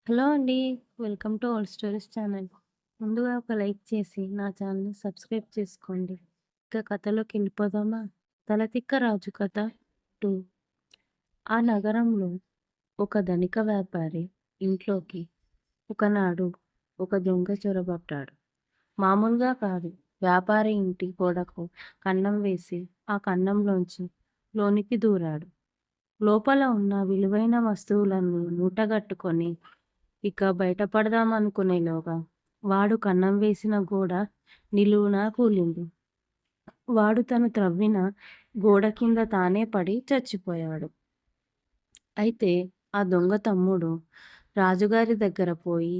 Hello అండి. Welcome to old stories channel. ముందుగా ఒక లైక్ చేసి నా ఛానల్‌ని సబ్స్క్రైబ్ చేసుకోండి. ఇక కథలోకెళ్ళిపోదామా? 'తలతిక్క రాజు కథ 2'. ఆ నగరంలో ఒక ధనిక వ్యాపారి ఇంట్లోకి ఒకనాడు ఒక దొంగ చొరబడ్డాడు. మామూలుగా కాదు. వ్యాపారి ఇంటి గోడకు కన్నం వేసి ఆ కన్నంలోంచి లోనికి దూరాడు. లోపల ఉన్న విలువైన వస్తువులన్నీ మూటగట్టుకొని ఇక బయటపడదామనుకునేలోగా వాడు కన్నం వేసిన గోడ నిలువునా కూలింది. వాడు తను త్రవ్విన గోడ కింద తానే పడి చచ్చిపోయాడు. అయితే ఆ దొంగ తమ్ముడు రాజుగారి దగ్గర పోయి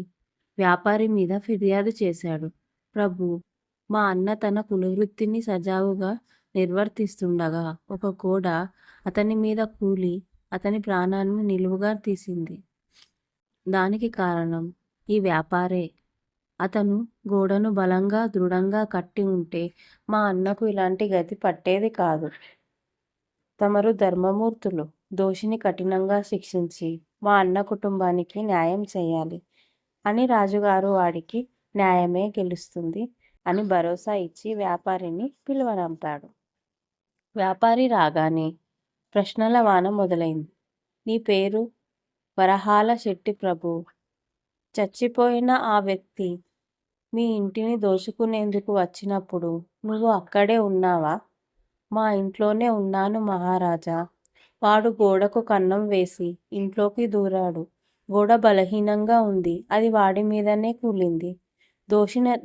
వ్యాపారి మీద ఫిర్యాదు చేశాడు. ప్రభూ, మా అన్న తన కులవృత్తిని సజావుగా నిర్వర్తిస్తుండగా ఒక గోడ అతని మీద కూలి అతని ప్రాణాన్ని నిలువుగా తీసింది. దానికి కారణం ఈ వ్యాపారే. అతను గోడను బలంగా దృఢంగా కట్టి ఉంటే మా అన్నకు ఇలాంటి గతి పట్టేది కాదు. తమరు ధర్మమూర్తులు. దోషిని కఠినంగా శిక్షించి మా అన్న కుటుంబానికి న్యాయం చేయాలి అని రాజుగారు వాడికి న్యాయమే గెలుస్తుంది అని భరోసా ఇచ్చి వ్యాపారిని పిలువనంపాడు. వ్యాపారి రాగానే ప్రశ్నల వాన మొదలైంది. నీ పేరు? వరహాల శెట్టి ప్రభూ. చచ్చిపోయిన ఆ వ్యక్తి మీ ఇంటిని దోచుకునేందుకు వచ్చినప్పుడు నువ్వు అక్కడే ఉన్నావా? మా ఇంట్లోనే ఉన్నాను మహారాజా. వాడు గోడకు కన్నం వేసి ఇంట్లోకి దూరాడు. గోడ బలహీనంగా ఉంది. అది వాడి మీదనే కూలింది.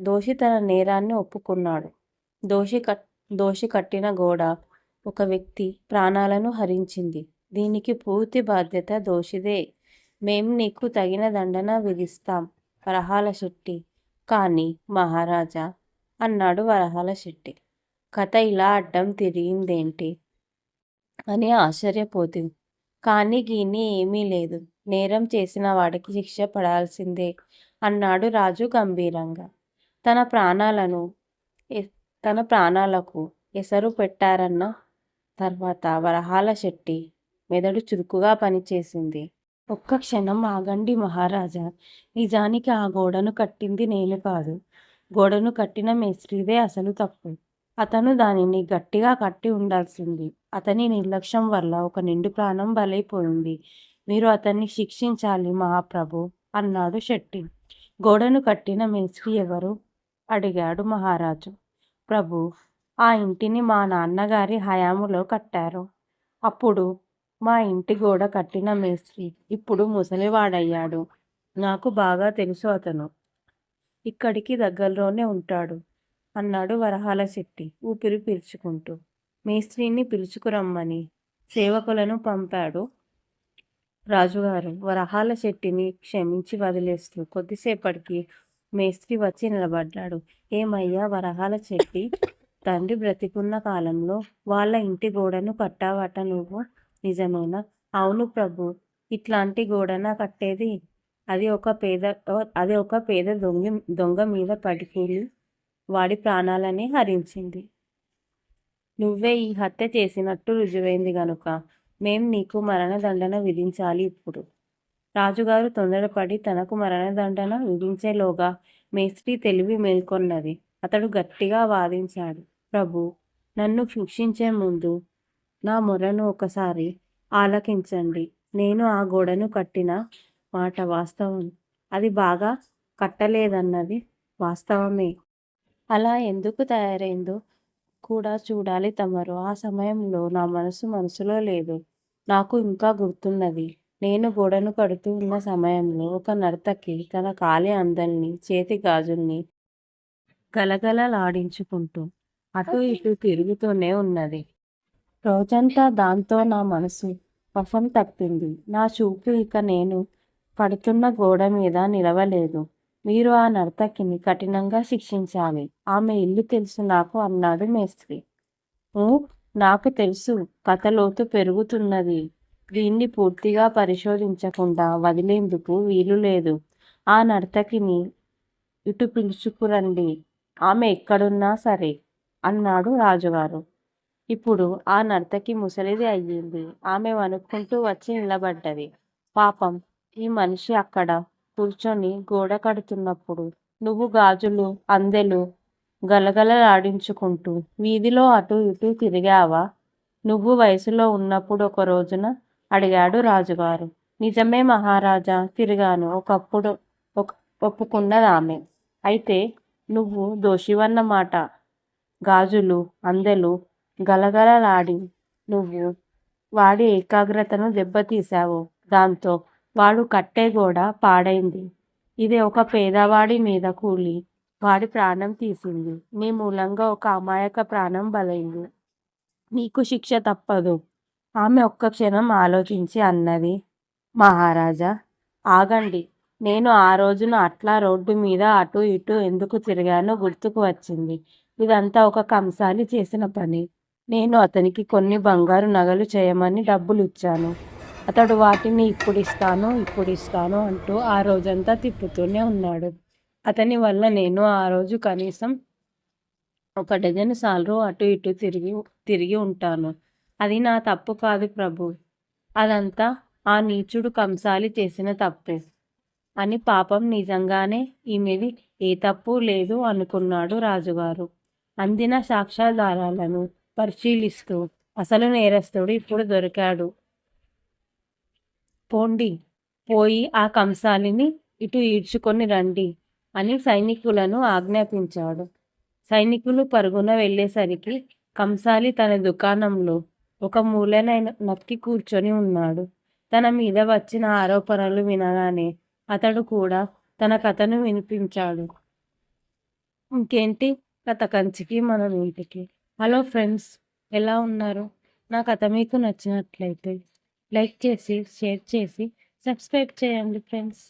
దోషి తన నేరాన్ని ఒప్పుకున్నాడు. దోషి కట్టిన గోడ ఒక వ్యక్తి ప్రాణాలను హరించింది. దీనికి పూర్తి బాధ్యత దోషిదే. మేం నీకు తగిన దండన విధిస్తాం వరహాల శెట్టి. కానీ మహారాజా, అన్నాడు వరహాల శెట్టి, కథ ఇలా అడ్డం తిరిగిందేంటి అని ఆశ్చర్యపోతుంది. కానీ గీని ఏమీ లేదు. నేరం చేసిన వాడికి శిక్ష పడాల్సిందే అన్నాడు రాజు గంభీరంగా. తన ప్రాణాలను తన ప్రాణాలకు ఎసరు పెట్టారన్న తర్వాత వరహాల శెట్టి మెదడు చురుకుగా పనిచేసింది. ఒక్క క్షణం ఆగండి మహారాజా. నిజానికి ఆ గోడను కట్టింది నేను కాదు. గోడను కట్టిన మేస్త్రీదే అసలు తప్పు. అతను దానిని గట్టిగా కట్టి ఉండాల్సింది. అతని నిర్లక్ష్యం వల్ల ఒక నిండు ప్రాణం బలైపోయింది. మీరు అతన్ని శిక్షించాలి మహాప్రభు అన్నాడు శెట్టి. గోడను కట్టిన మేస్త్రి ఎవరు? అడిగాడు మహారాజు. ప్రభు, ఆ ఇంటిని మా నాన్నగారి హయాములో కట్టారు. అప్పుడు మా ఇంటి గోడ కట్టిన మేస్త్రి ఇప్పుడు ముసలివాడయ్యాడు. నాకు బాగా తెలుసు అతను. ఇక్కడికి దగ్గరలోనే ఉంటాడు అన్నాడు వరహాల శెట్టి ఊపిరి పీల్చుకుంటూ. మేస్త్రిని పిలుచుకురమ్మని సేవకులను పంపాడు రాజుగారు. వరహాల శెట్టిని క్షమించి వదిలేస్తూ కొద్దిసేపటికి మేస్త్రి వచ్చి నిలబడ్డాడు. ఏమయ్యా వరహాల శెట్టి, తండ్రి బ్రతికున్న కాలంలో వాళ్ళ ఇంటి గోడను కట్టావట నువ్వు, నిజమేనా? అవును ప్రభు. ఇట్లాంటి గోడనా కట్టేది? అది ఒక పేద దొంగ మీద పడికూలి వాడి ప్రాణాలనే హరించింది. నువ్వే ఈ హత్య చేసినట్టు రుజువైంది గనుక మేం నీకు మరణదండన విధించాలి ఇప్పుడు. రాజుగారు తొందరపడి తనకు మరణదండన విధించేలోగా మేస్త్రి తెలివి మేల్కొన్నది. అతడు గట్టిగా వాదించాడు. ప్రభూ, నన్ను శిక్షించే ముందు నా మొరను ఒకసారి ఆలకించండి. నేను ఆ గోడను కట్టిన మాట వాస్తవం. అది బాగా కట్టలేదన్నది వాస్తవమే. అలా ఎందుకు తయారైందో కూడా చూడాలి తమరు. ఆ సమయంలో నా మనసులో లేదు. నాకు ఇంకా గుర్తున్నది. నేను గోడను కడుతూ ఉన్న సమయంలో ఒక నర్తకి తన కాలి అందల్ని చేతి గాజుల్ని గలగలలాడించుకుంటూ అటూ ఇటూ తిరుగుతూనే ఉన్నది. రోజంతా దాంతో నా మనసు వశం తప్పింది. నా చూపు ఇక నేను కడుతున్న గోడ మీద నిలవలేదు. మీరు ఆ నర్తకిని కఠినంగా శిక్షించాలి. ఆమె ఇల్లు తెలుసు నాకు అన్నాడు మేస్త్రి. నాకు తెలుసు. కథ లోతు పెరుగుతున్నది. దీన్ని పూర్తిగా పరిశోధించకుండా వదిలేందుకు వీలు లేదు. ఆ నర్తకిని ఇటు పిలుచుకురండి. ఆమె ఎక్కడున్నా సరే అన్నాడు రాజుగారు. ఇప్పుడు ఆ నర్తకి ముసలిది అయ్యింది. ఆమె వణుక్కుంటూ వచ్చి నిలబడ్డది. పాపం, ఈ మనిషి అక్కడ కూర్చొని గోడ కడుతున్నప్పుడు నువ్వు గాజులు, అందెలు గలగలలాడించుకుంటూ వీధిలో అటూ ఇటూ తిరిగావా? నువ్వు వయసులో ఉన్నప్పుడు ఒక రోజున అడిగాడు రాజుగారు. నిజమే మహారాజా, తిరిగాను. ఒకప్పుడు ఒప్పుకున్నదామె. అయితే నువ్వు దోషివన్నమాట. గాజులు, అందెలు గలగలలాడి నువ్వు వాడి ఏకాగ్రతను దెబ్బతీశావు. దాంతో వాడు కట్టే గోడ పాడైంది. ఇది ఒక పేదవాడి మీద కూలి వాడి ప్రాణం తీసింది. నీ మూలంగా ఒక అమాయక ప్రాణం బలైంది. నీకు శిక్ష తప్పదు. ఆమె ఒక్క క్షణం ఆలోచించి అన్నది. మహారాజా, ఆగండి. నేను ఆ రోజున అట్లా రోడ్డు మీద అటూ ఇటూ ఎందుకు తిరిగానో గుర్తుకు వచ్చింది. ఇదంతా ఒక కంసాలి చేసిన పని. నేను అతనికి కొన్ని బంగారు నగలు చేయమని డబ్బులు ఇచ్చాను. అతడు వాటిని ఇప్పుడిస్తాను అంటూ ఆ రోజంతా తిప్పుతూనే ఉన్నాడు. అతని వల్ల నేను ఆ రోజు కనీసం ఒక డజను సార్లు అటు ఇటు తిరిగి ఉంటాను. అది నా తప్పు కాదు ప్రభు. అదంతా ఆ నీచుడు కంసాలి చేసిన తప్పు అని పాపం నిజంగానే ఈమెది ఏ తప్పు లేదు అనుకున్నాడు రాజుగారు. అందిన సాక్ష్యాధారాలను పరిశీలిస్తూ అసలు నేరస్తుడు ఇప్పుడు దొరికాడు. పోండి, పోయి ఆ కంసాలిని ఇటు ఈడ్చుకొని రండి అని సైనికులను ఆజ్ఞాపించాడు. సైనికులు పరుగున వెళ్ళేసరికి కంసాలి తన దుకాణంలో ఒక మూలన నక్కి కూర్చొని ఉన్నాడు. తన మీద వచ్చిన ఆరోపణలు వినగానే అతడు కూడా తన కథను వినిపించాడు. ఇంకేంటి, కథ కంచికి మనం ఇంటికి. హలో ఫ్రెండ్స్, ఎలా ఉన్నారు? నా కథ మీకు నచ్చినట్లయితే లైక్ చేసి, షేర్ చేసి, సబ్స్క్రైబ్ చేయండి ఫ్రెండ్స్.